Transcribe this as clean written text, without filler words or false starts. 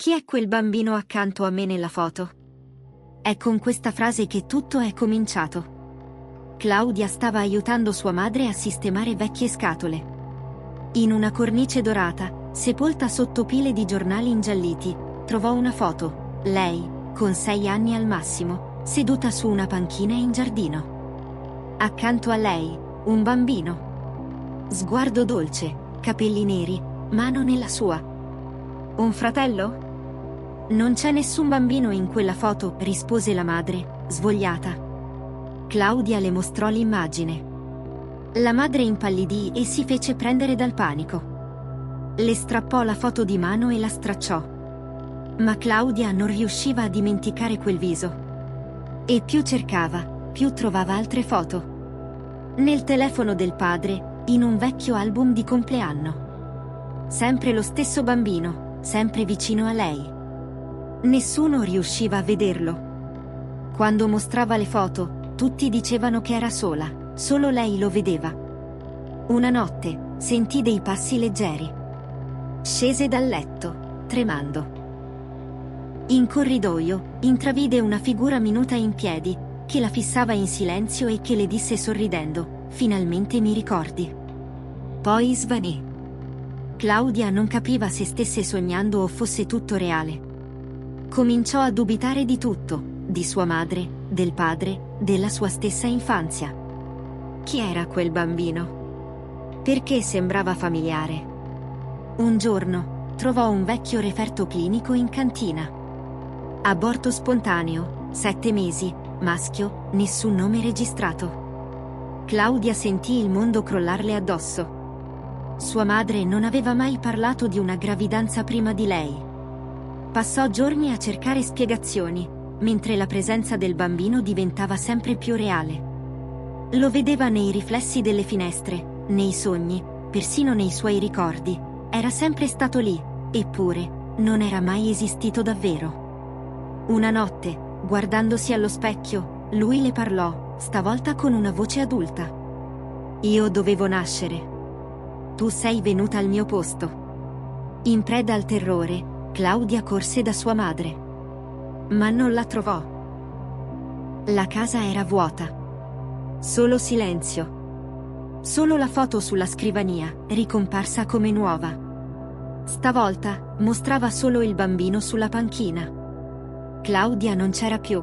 Chi è quel bambino accanto a me nella foto? È con questa frase che tutto è cominciato. Claudia stava aiutando sua madre a sistemare vecchie scatole. In una cornice dorata, sepolta sotto pile di giornali ingialliti, trovò una foto, lei, con 6 anni al massimo, seduta su una panchina in giardino. Accanto a lei, un bambino. Sguardo dolce, capelli neri, mano nella sua. Un fratello? Non c'è nessun bambino in quella foto, rispose la madre, svogliata. Claudia le mostrò l'immagine. La madre impallidì e si fece prendere dal panico. Le strappò la foto di mano e la stracciò. Ma Claudia non riusciva a dimenticare quel viso. E più cercava, più trovava altre foto. Nel telefono del padre, in un vecchio album di compleanno. Sempre lo stesso bambino, sempre vicino a lei. Nessuno riusciva a vederlo. Quando mostrava le foto, tutti dicevano che era sola, solo lei lo vedeva. Una notte, sentì dei passi leggeri. Scese dal letto, tremando. In corridoio, intravide una figura minuta in piedi, che la fissava in silenzio e che le disse sorridendo: "Finalmente mi ricordi". Poi svanì. Claudia non capiva se stesse sognando o fosse tutto reale. Cominciò a dubitare di tutto, di sua madre, del padre, della sua stessa infanzia. Chi era quel bambino? Perché sembrava familiare? Un giorno, trovò un vecchio referto clinico in cantina. Aborto spontaneo, 7 mesi, maschio, nessun nome registrato. Claudia sentì il mondo crollarle addosso. Sua madre non aveva mai parlato di una gravidanza prima di lei. Passò giorni a cercare spiegazioni, mentre la presenza del bambino diventava sempre più reale. Lo vedeva nei riflessi delle finestre, nei sogni, persino nei suoi ricordi. Era sempre stato lì, eppure, non era mai esistito davvero. Una notte, guardandosi allo specchio, lui le parlò, stavolta con una voce adulta. "Io dovevo nascere. Tu sei venuta al mio posto". In preda al terrore, Claudia corse da sua madre. Ma non la trovò. La casa era vuota. Solo silenzio. Solo la foto sulla scrivania, ricomparsa come nuova. Stavolta, mostrava solo il bambino sulla panchina. Claudia non c'era più.